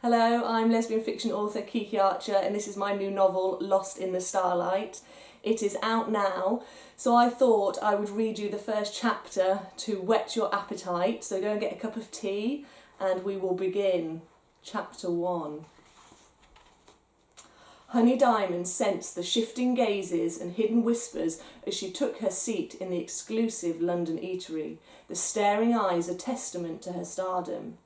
Hello, I'm lesbian fiction author Kiki Archer and this is my new novel, Lost in the Starlight. It is out now, so I thought I would read you the first chapter to whet your appetite. So go and get a cup of tea and we will begin. Chapter 1. Honey Diamond sensed the shifting gazes and hidden whispers as she took her seat in the exclusive London eatery, the staring eyes a testament to her stardom.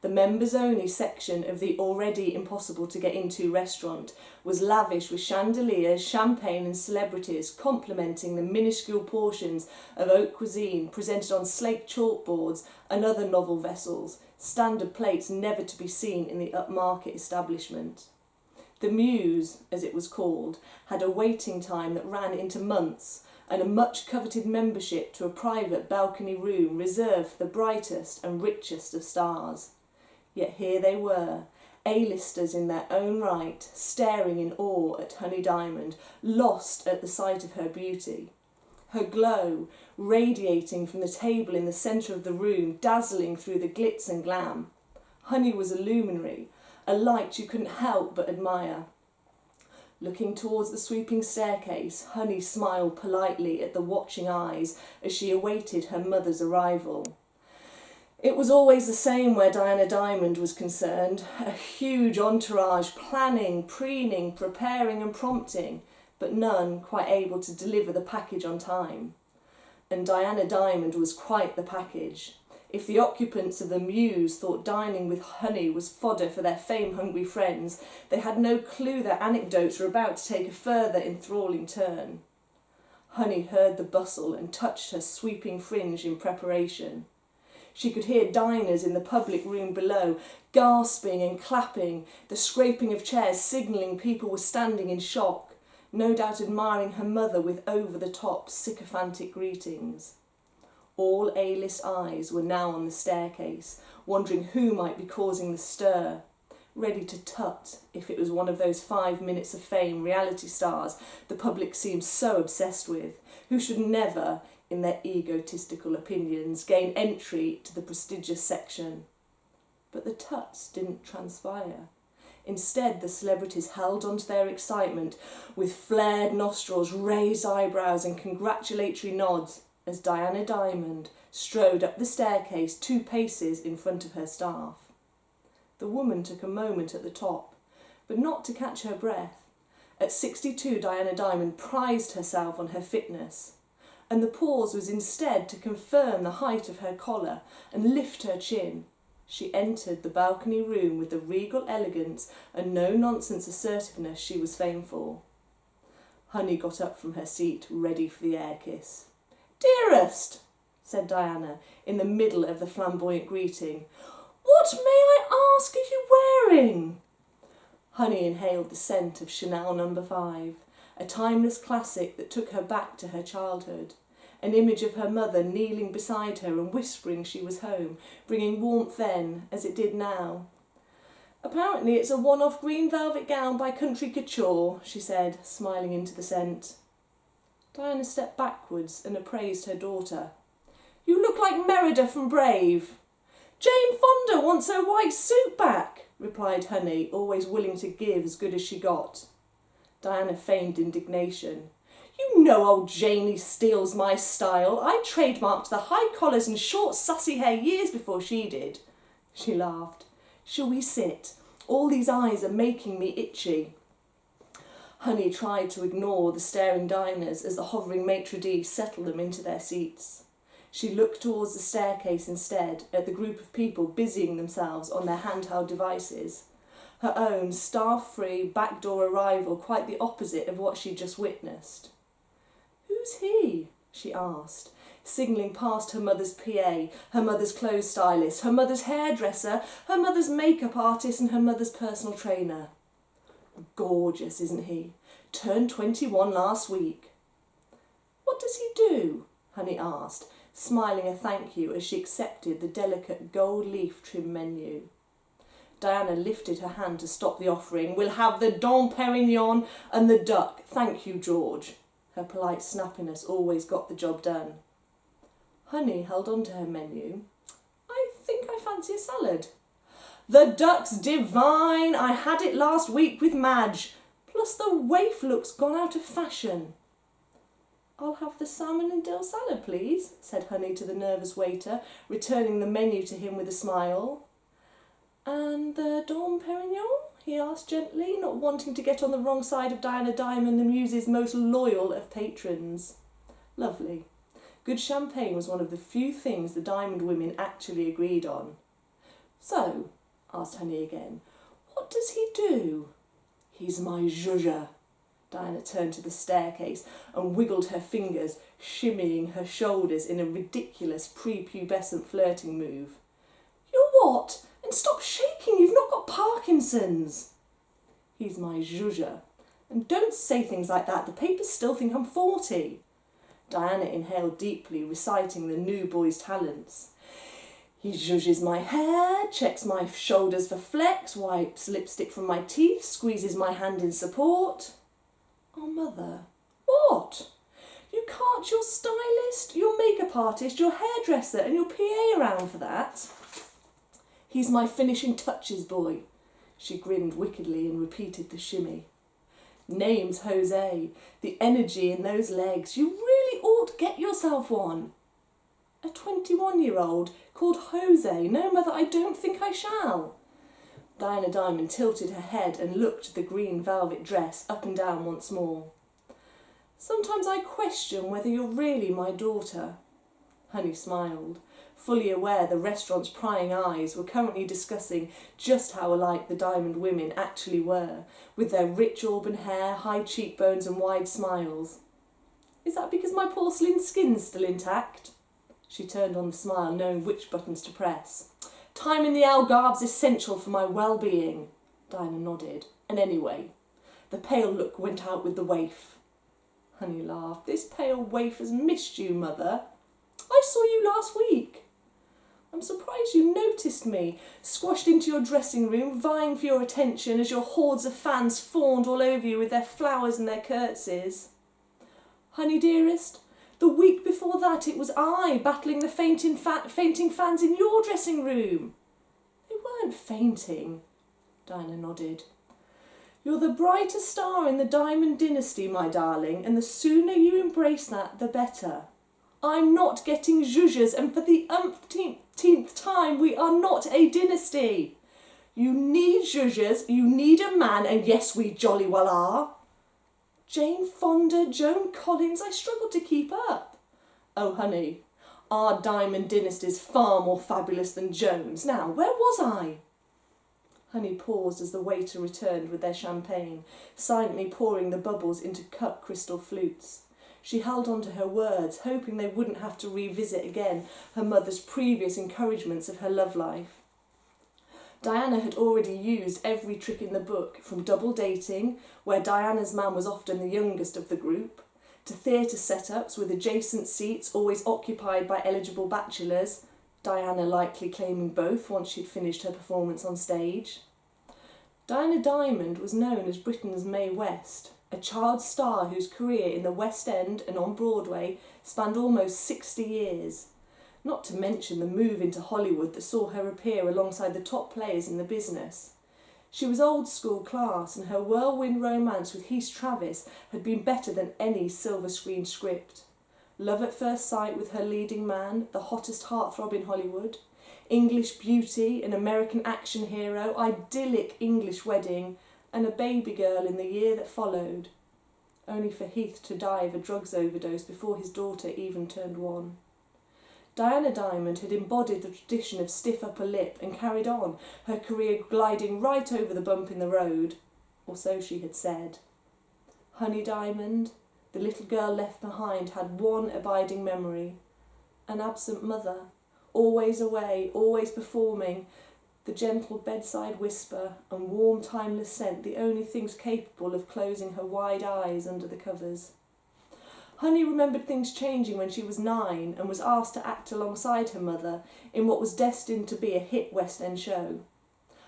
The members-only section of the already impossible-to-get-into restaurant was lavish with chandeliers, champagne and celebrities complementing the minuscule portions of haute cuisine presented on slate chalkboards and other novel vessels, standard plates never to be seen in the upmarket establishment. The Muse, as it was called, had a waiting time that ran into months and a much-coveted membership to a private balcony room reserved for the brightest and richest of stars. Yet here they were, A-listers in their own right, staring in awe at Honey Diamond, lost at the sight of her beauty. Her glow, radiating from the table in the centre of the room, dazzling through the glitz and glam. Honey was a luminary, a light you couldn't help but admire. Looking towards the sweeping staircase, Honey smiled politely at the watching eyes as she awaited her mother's arrival. It was always the same where Diana Diamond was concerned, a huge entourage planning, preening, preparing and prompting, but none quite able to deliver the package on time. And Diana Diamond was quite the package. If the occupants of the Muse thought dining with Honey was fodder for their fame-hungry friends, they had no clue their anecdotes were about to take a further enthralling turn. Honey heard the bustle and touched her sweeping fringe in preparation. She could hear diners in the public room below, gasping and clapping, the scraping of chairs signalling people were standing in shock, no doubt admiring her mother with over-the-top sycophantic greetings. All A-list eyes were now on the staircase, wondering who might be causing the stir, ready to tut if it was one of those 5 minutes of fame reality stars the public seemed so obsessed with, who should never, in their egotistical opinions, gain entry to the prestigious section. But the tuts didn't transpire. Instead, the celebrities held on to their excitement with flared nostrils, raised eyebrows and congratulatory nods as Diana Diamond strode up the staircase 2 paces in front of her staff. The woman took a moment at the top, but not to catch her breath. At 62, Diana Diamond prized herself on her fitness, and the pause was instead to confirm the height of her collar and lift her chin. She entered the balcony room with the regal elegance and no-nonsense assertiveness she was famed for. Honey got up from her seat, ready for the air kiss. "Dearest," said Diana, in the middle of the flamboyant greeting, "what, may I ask, are you wearing?" Honey inhaled the scent of Chanel No. 5, a timeless classic that took her back to her childhood, an image of her mother kneeling beside her and whispering she was home, bringing warmth then as it did now. "Apparently it's a one-off green velvet gown by Country Couture," she said, smiling into the scent. Diana stepped backwards and appraised her daughter. "You look like Merida from Brave." "Jane Fonda wants her white suit back," replied Honey, always willing to give as good as she got. Diana feigned indignation. "You know old Janey steals my style. I trademarked the high collars and short sassy hair years before she did." She laughed. "Shall we sit? All these eyes are making me itchy." Honey tried to ignore the staring diners as the hovering maitre d' settled them into their seats. She looked towards the staircase instead, at the group of people busying themselves on their handheld devices. Her own staff-free backdoor arrival quite the opposite of what she'd just witnessed. "Who's he?" she asked, signalling past her mother's PA, her mother's clothes stylist, her mother's hairdresser, her mother's makeup artist and her mother's personal trainer. "Gorgeous, isn't he? Turned 21 last week." "What does he do?" Honey asked, smiling a thank you as she accepted the delicate gold leaf trim menu. Diana lifted her hand to stop the offering. "We'll have the Dom Perignon and the duck, thank you, George." Her polite snappiness always got the job done. Honey held on to her menu. "I think I fancy a salad." The duck's divine! I had it last week with Madge. Plus the waif look's gone out of fashion. I'll have the salmon and dill salad, please, said Honey to the nervous waiter, returning the menu to him with a smile. And the Dom Perignon? He asked gently, not wanting to get on the wrong side of Diana Diamond, the Muse's most loyal of patrons. Lovely. Good champagne was one of the few things the Diamond women actually agreed on. So, asked Honey again, what does he do? He's my zhuzher. Diana turned to the staircase and wiggled her fingers, shimmying her shoulders in a ridiculous prepubescent flirting move. You're what? And stop shaking, you've not got Parkinson's. He's my zhuzher. And don't say things like that, the papers still think I'm 40. Diana inhaled deeply, reciting the new boy's talents. He zhuzhes my hair, checks my shoulders for flex, wipes lipstick from my teeth, squeezes my hand in support. Oh, Mother. What? You can't your stylist, your makeup artist, your hairdresser and your PA around for that? He's my finishing touches boy. She grinned wickedly and repeated the shimmy. Name's Jose. The energy in those legs. You really ought to get yourself one. A 21-year-old called Jose. No, Mother, I don't think I shall. Diana Diamond tilted her head and looked at the green velvet dress up and down once more. Sometimes I question whether you're really my daughter. Honey smiled, fully aware the restaurant's prying eyes were currently discussing just how alike the Diamond women actually were, with their rich auburn hair, high cheekbones and wide smiles. Is that because my porcelain skin's still intact? She turned on the smile, knowing which buttons to press. Time in the Algarve's essential for my well-being. Diana nodded. And anyway, the pale look went out with the waif. Honey laughed. This pale waif has missed you, Mother. I saw you last week. I'm surprised you noticed me, squashed into your dressing room, vying for your attention as your hordes of fans fawned all over you with their flowers and their curtsies. Honey, dearest, the week before that it was I battling the fainting fans in your dressing room. They weren't fainting. Diana nodded. You're the brightest star in the Diamond dynasty, my darling, and the sooner you embrace that, the better. I'm not getting zhuzhers, and for the umpteenth time, we are not a dynasty. You need zhuzhers, you need a man, and yes, we jolly well are. Jane Fonda, Joan Collins, I struggle to keep up. Oh, honey, our Diamond dynasty's far more fabulous than Joan's. Now, where was I? Honey paused as the waiter returned with their champagne, silently pouring the bubbles into cut crystal flutes. She held on to her words, hoping they wouldn't have to revisit again her mother's previous encouragements of her love life. Diana had already used every trick in the book, from double dating, where Diana's man was often the youngest of the group, to theatre setups with adjacent seats always occupied by eligible bachelors, Diana likely claiming both once she'd finished her performance on stage. Diana Diamond was known as Britain's Mae West, a child star whose career in the West End and on Broadway spanned almost 60 years, not to mention the move into Hollywood that saw her appear alongside the top players in the business. She was old school class, and her whirlwind romance with Heath Travis had been better than any silver screen script. Love at first sight with her leading man, the hottest heartthrob in Hollywood, English beauty, an American action hero, idyllic English wedding, and a baby girl in the year that followed, only for Heath to die of a drugs overdose before his daughter even turned 1. Diana Diamond had embodied the tradition of stiff upper lip and carried on, her career gliding right over the bump in the road, or so she had said. Honey Diamond, the little girl left behind, had one abiding memory, an absent mother, always away, always performing, the gentle bedside whisper and warm timeless scent the only things capable of closing her wide eyes under the covers. Honey remembered things changing when she was 9 and was asked to act alongside her mother in what was destined to be a hit West End show.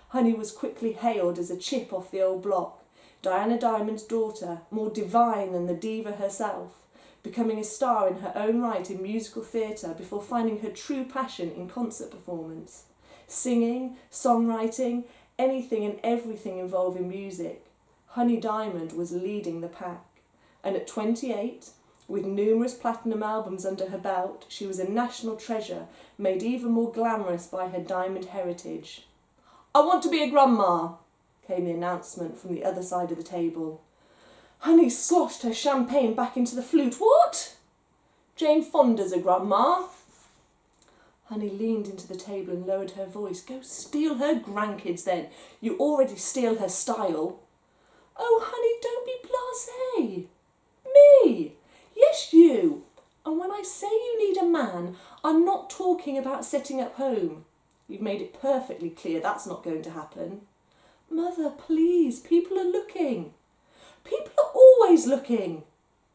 Honey was quickly hailed as a chip off the old block, Diana Diamond's daughter, more divine than the diva herself, becoming a star in her own right in musical theatre before finding her true passion in concert performance, singing, songwriting, anything and everything involving music. Honey Diamond was leading the pack, and at 28, with numerous platinum albums under her belt, she was a national treasure, made even more glamorous by her diamond heritage. "I want to be a grandma," came the announcement from the other side of the table. Honey sloshed her champagne back into the flute. "What?" "Jane Fonda's a grandma." Honey leaned into the table and lowered her voice. "Go steal her grandkids then. You already steal her style." "Oh, honey, don't be blasé." "Me?" "Yes, you. And when I say you need a man, I'm not talking about setting up home. You've made it perfectly clear that's not going to happen." "Mother, please, people are looking." "People are always looking,"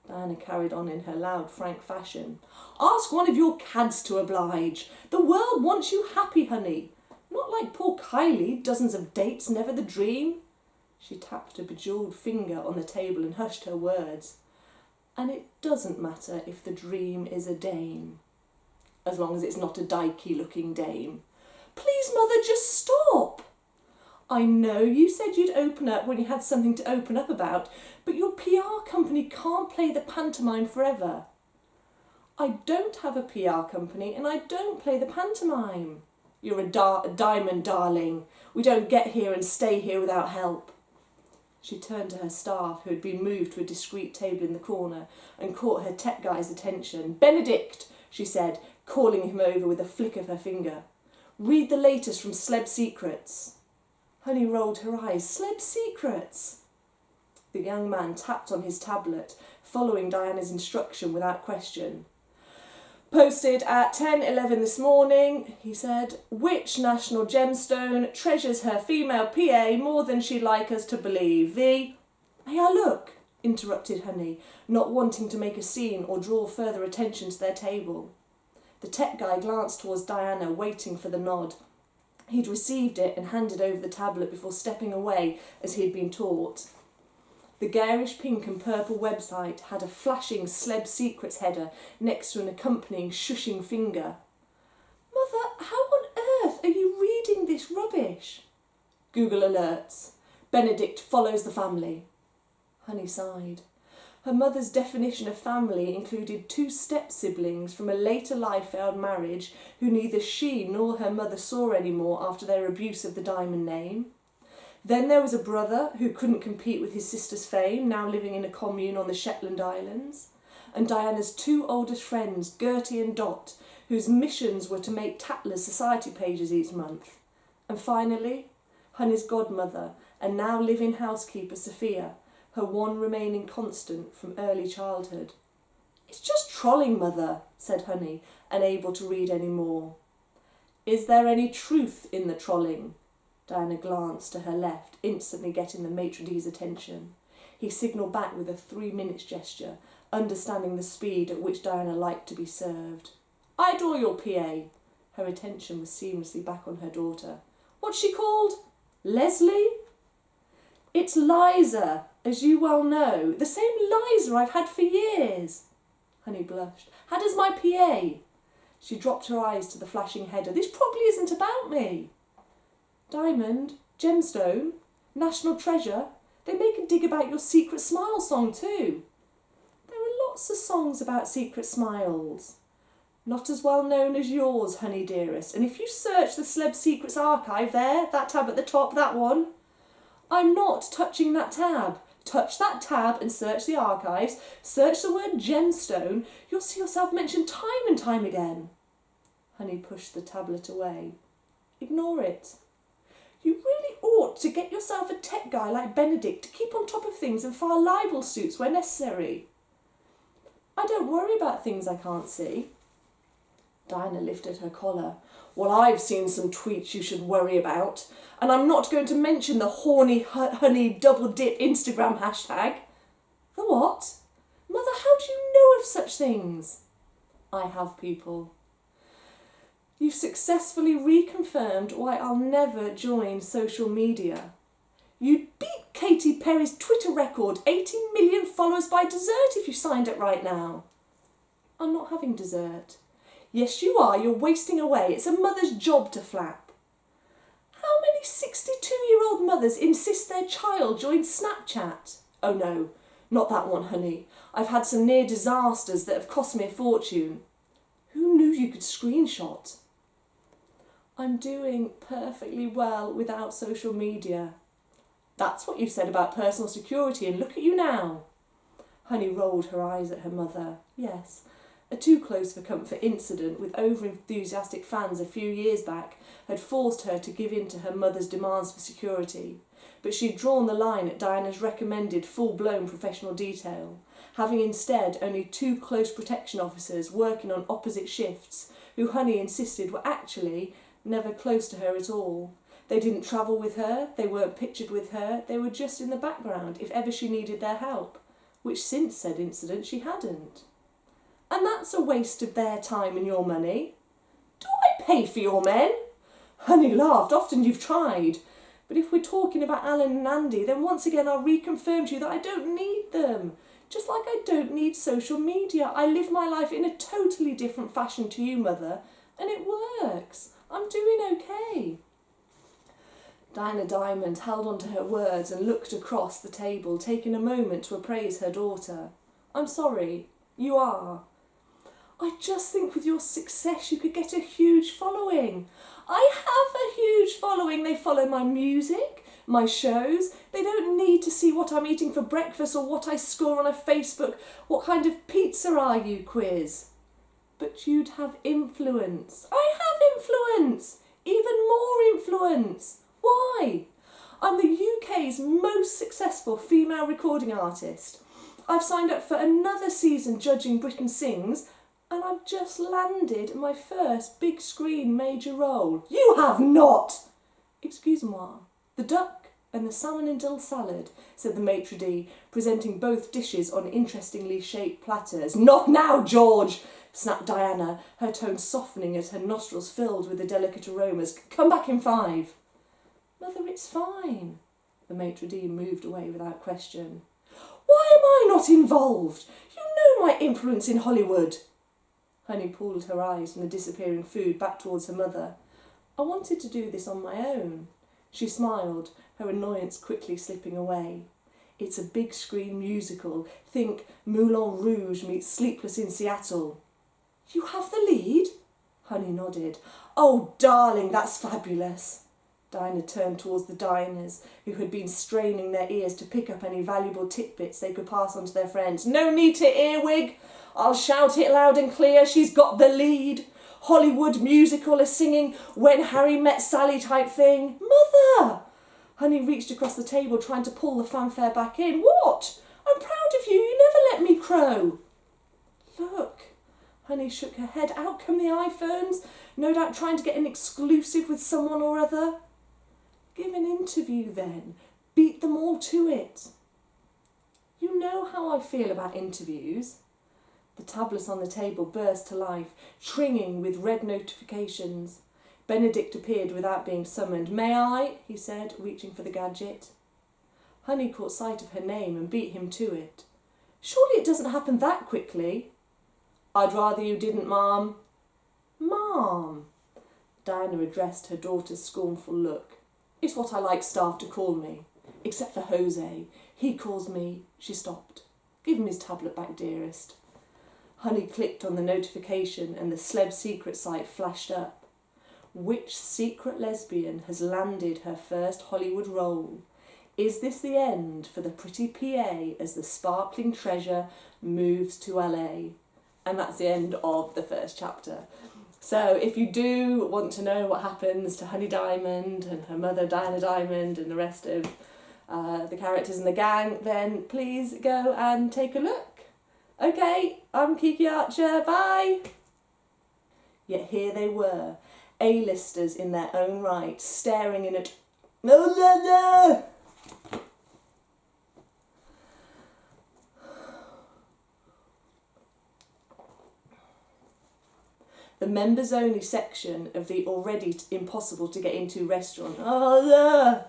Diana carried on in her loud, frank fashion. "Ask one of your cads to oblige. The world wants you happy, honey. Not like poor Kylie, dozens of dates, never the dream." She tapped a bejewelled finger on the table and hushed her words. "And it doesn't matter if the dream is a dame, as long as it's not a dykey-looking dame." "Please, Mother, just stop." "I know you said you'd open up when you had something to open up about, but your PR company can't play the pantomime forever." "I don't have a PR company and I don't play the pantomime." "You're a diamond, darling. We don't get here and stay here without help." She turned to her staff, who had been moved to a discreet table in the corner, and caught her tech guy's attention. "Benedict," she said, calling him over with a flick of her finger. "Read the latest from Celeb Secrets." Honey rolled her eyes. "Celeb Secrets?" The young man tapped on his tablet, following Diana's instruction without question. "Posted at 10:11 this morning," he said. "Which national gemstone treasures her female PA more than she'd like us to believe? The—" "May I look?" interrupted Honey, not wanting to make a scene or draw further attention to their table. The tech guy glanced towards Diana, waiting for the nod. He'd received it and handed over the tablet before stepping away as he had been taught. The garish pink and purple website had a flashing Celeb Secrets header next to an accompanying shushing finger. "Mother, how on earth are you reading this rubbish?" "Google alerts. Benedict follows the family." Honey sighed. Her mother's definition of family included 2 step-siblings from a later life-failed marriage who neither she nor her mother saw anymore after their abuse of the diamond name. Then there was a brother who couldn't compete with his sister's fame, now living in a commune on the Shetland Islands, and Diana's 2 oldest friends, Gertie and Dot, whose missions were to make Tatler's society pages each month. And finally, Honey's godmother, and now live-in housekeeper Sophia, her one remaining constant from early childhood. "It's just trolling, Mother," said Honey, unable to read any more. "Is there any truth in the trolling?" Diana glanced to her left, instantly getting the maitre d's attention. He signalled back with a 3 minutes gesture, understanding the speed at which Diana liked to be served. "I adore your PA." Her attention was seamlessly back on her daughter. "What's she called? Leslie?" "It's Liza, as you well know. The same Liza I've had for years." Honey blushed. "How does my PA?" She dropped her eyes to the flashing header. "This probably isn't about me." "Diamond, gemstone, national treasure. They make a dig about your secret smile song too." "There are lots of songs about secret smiles." "Not as well known as yours, Honey dearest. And if you search the Celeb Secrets archive there, that tab at the top, that one." "I'm not touching that tab." "Touch that tab and search the archives. Search the word gemstone. You'll see yourself mentioned time and time again." Honey pushed the tablet away. "Ignore it. You really ought to get yourself a tech guy like Benedict to keep on top of things and file libel suits where necessary." "I don't worry about things I can't see." Diana lifted her collar. "Well, I've seen some tweets you should worry about, and I'm not going to mention the horny honey double dip Instagram hashtag." "The what?" "Mother, how do you know of such things?" "I have people." "You've successfully reconfirmed why I'll never join social media. You'd beat Katy Perry's Twitter record, 18 million followers by dessert, if you signed up right now." "I'm not having dessert." "Yes, you are. You're wasting away. It's a mother's job to flap." 62-year-old mothers insist their child join Snapchat? Oh no, not that one, honey. I've had some near disasters that have cost me a fortune. Who knew you could screenshot? I'm doing perfectly well without social media. That's what you said about personal security, and look at you now. Honey rolled her eyes at her mother. Yes, a too close for comfort incident with over-enthusiastic fans a few years back had forced her to give in to her mother's demands for security, but she'd drawn the line at Diana's recommended full-blown professional detail, having instead only 2 close protection officers working on opposite shifts who Honey insisted were actually never close to her at all. They didn't travel with her, they weren't pictured with her, they were just in the background if ever she needed their help, which since said incident she hadn't. And that's a waste of their time and your money. Do I pay for your men? Honey laughed. Often you've tried. But if we're talking about Alan and Andy, then once again I'll reconfirm to you that I don't need them. Just like I don't need social media. I live my life in a totally different fashion to you, Mother, and it works. I'm doing okay. Diana Diamond held on to her words and looked across the table, taking a moment to appraise her daughter. I'm sorry. You are. I just think with your success you could get a huge following. I have a huge following. They follow my music, my shows. They don't need to see what I'm eating for breakfast or what I score on a Facebook "What kind of pizza are you?" quiz. But you'd have influence. I have influence. Even more influence. Why? I'm the UK's most successful female recording artist. I've signed up for another season judging Britain Sings, and I've just landed my first big screen major role. You have not! Excuse-moi. The duck and the salmon and dill salad, said the maitre d', presenting both dishes on interestingly shaped platters. Not now, George! Snapped Diana, her tone softening as her nostrils filled with the delicate aromas. Come back in 5. Mother, it's fine. The maitre d' moved away without question. Why am I not involved? You know my influence in Hollywood. Honey pulled her eyes from the disappearing food back towards her mother. I wanted to do this on my own. She smiled, her annoyance quickly slipping away. It's a big screen musical. Think Moulin Rouge meets Sleepless in Seattle. You have the lead? Honey nodded. Oh, darling, that's fabulous. Diana turned towards the diners, who had been straining their ears to pick up any valuable tidbits they could pass on to their friends. No need to earwig. I'll shout it loud and clear. She's got the lead. Hollywood musical is singing When Harry Met Sally type thing. Mother! Honey reached across the table trying to pull the fanfare back in. What? I'm proud of you. You never let me crow. Look. Honey shook her head. Out come the iPhones. No doubt trying to get an exclusive with someone or other. Give an interview then. Beat them all to it. You know how I feel about interviews. The tablets on the table burst to life, tringing with red notifications. Benedict appeared without being summoned. May I? He said, reaching for the gadget. Honey caught sight of her name and beat him to it. Surely it doesn't happen that quickly. I'd rather you didn't, Ma'am. Ma'am. Diana addressed her daughter's scornful look. It's what I like staff to call me, except for Jose. He calls me... She stopped. Give him his tablet back, dearest. Honey clicked on the notification and the Sleb Secret site flashed up. Which secret lesbian has landed her first Hollywood role? Is this the end for the pretty PA as the sparkling treasure moves to LA? And that's the end of the first chapter. So if you do want to know what happens to Honey Diamond and her mother Diana Diamond and the rest of the characters in the gang, then please go and take a look. Okay, I'm Kiki Archer, bye! Yet here they were, A-listers in their own right, staring in at... No! The members-only section of the already impossible to get into restaurant. Oh,